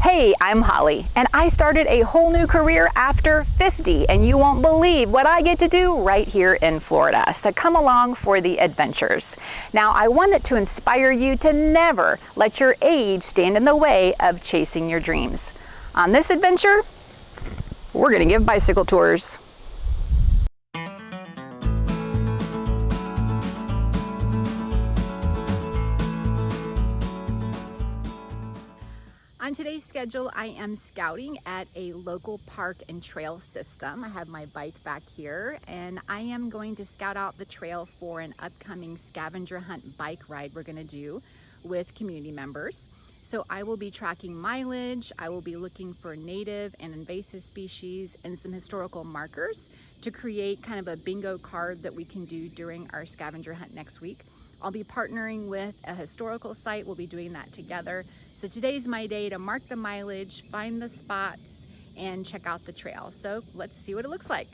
Hey, I'm Holly, and I started a whole new career after 50, and you won't believe what I get to do right here in Florida. So come along for the adventures. Now, I wanted to inspire you to never let your age stand in the way of chasing your dreams. On this adventure, we're gonna give bicycle tours. On today's schedule, I am scouting at a local park and trail system. I have my bike back here, and I am going to scout out the trail for an upcoming scavenger hunt bike ride we're gonna do with community members. So I will be tracking mileage, I will be looking for native and invasive species and some historical markers to create kind of a bingo card that we can do during our scavenger hunt next week. I'll be partnering with a historical site, we'll be doing that together. So today's my day to mark the mileage, find the spots, and check out the trail. So let's see what it looks like.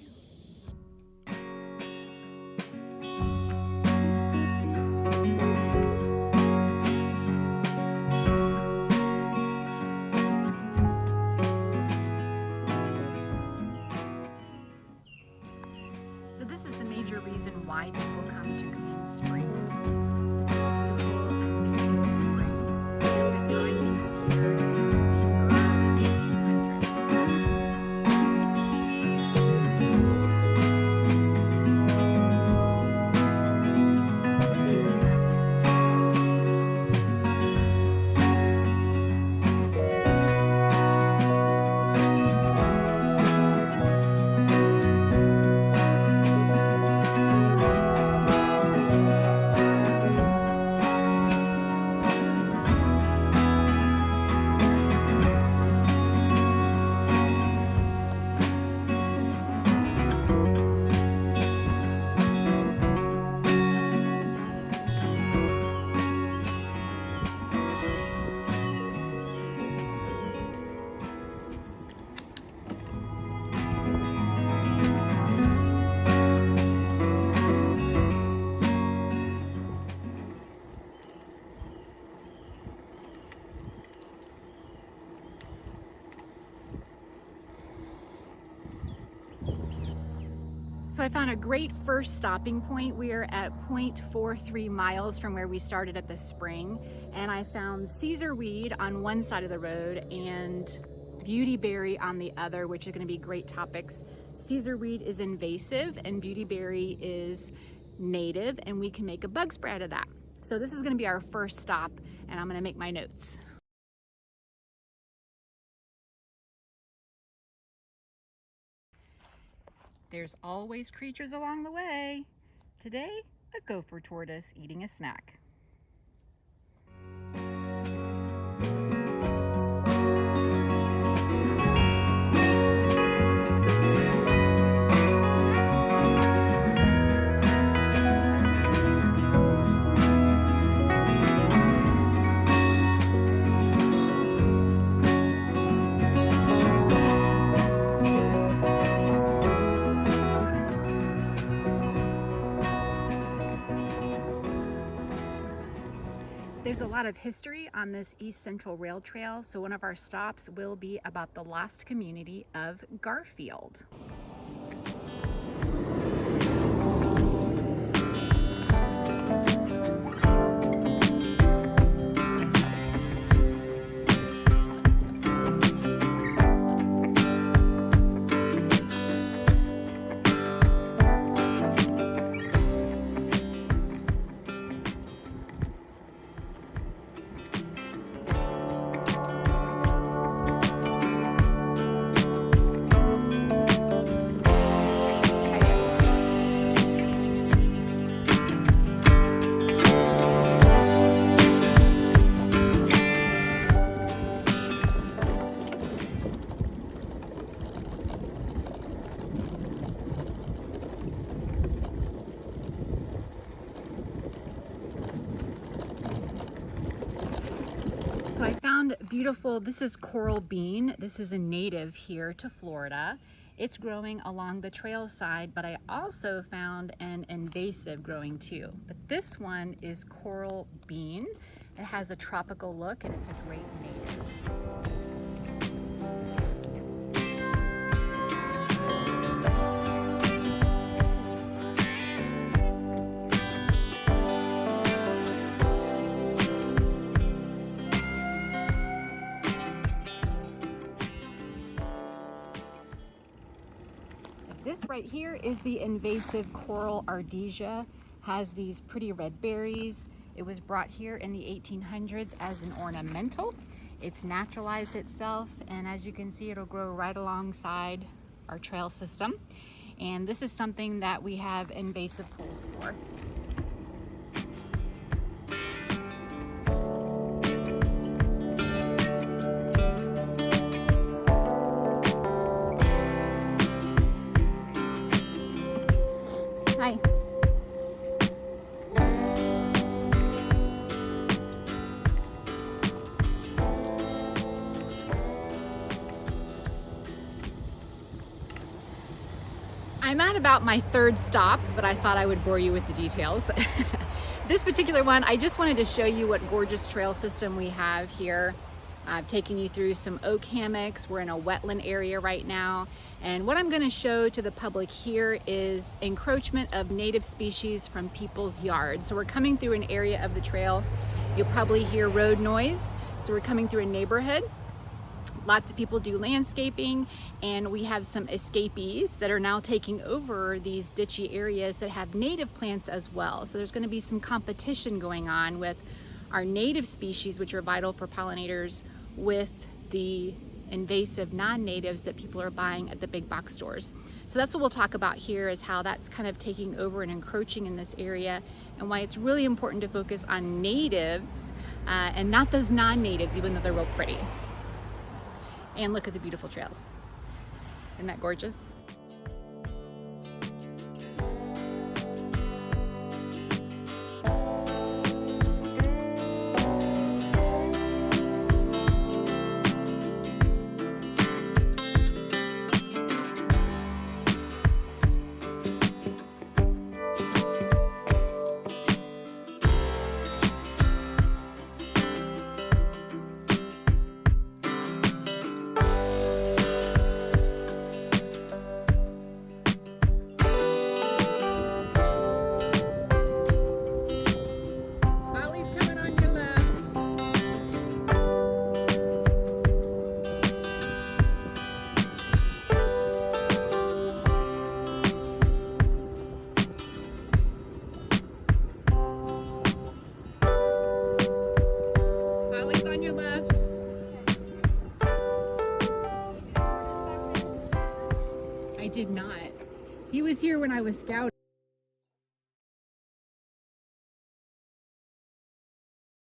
So this is the major reason why people come to Green Springs. It's a beautiful and peaceful spring. It's been drawing people here since the early 1800s. So I found a great first stopping point. We are at 0.43 miles from where we started at the spring, and I found Caesar weed on one side of the road and beautyberry on the other, which are going to be great topics. Caesar weed is invasive and beautyberry is native, and we can make a bug spray out of that. So this is going to be our first stop, and I'm going to make my notes. There's always creatures along the way. Today, a gopher tortoise eating a snack. There's a lot of history on this East Central Rail Trail, so one of our stops will be about the lost community of Garfield. So I found beautiful, this is coral bean. This is a native here to Florida. It's growing along the trail side, but I also found an invasive growing too. But this one is coral bean. It has a tropical look and it's a great native. This right here is the invasive coral ardesia. Has these pretty red berries. It was brought here in the 1800s as an ornamental. It's naturalized itself, and as you can see, it'll grow right alongside our trail system. And this is something that we have invasive pools for. Hi. I'm at about my third stop, but I thought I would bore you with the details. This particular one, I just wanted to show you what gorgeous trail system we have here. I've taken you through some oak hammocks. We're in a wetland area right now. And what I'm going to show to the public here is encroachment of native species from people's yards. So we're coming through an area of the trail. You'll probably hear road noise. So we're coming through a neighborhood. Lots of people do landscaping, and we have some escapees that are now taking over these ditchy areas that have native plants as well. So there's going to be some competition going on with our native species, which are vital for pollinators, with the invasive non-natives that people are buying at the big box stores. So that's what we'll talk about here, is how that's kind of taking over and encroaching in this area, and why it's really important to focus on natives and not those non-natives, even though they're real pretty. And look at the beautiful trails. Isn't that gorgeous? I did not. He was here when I was scouting.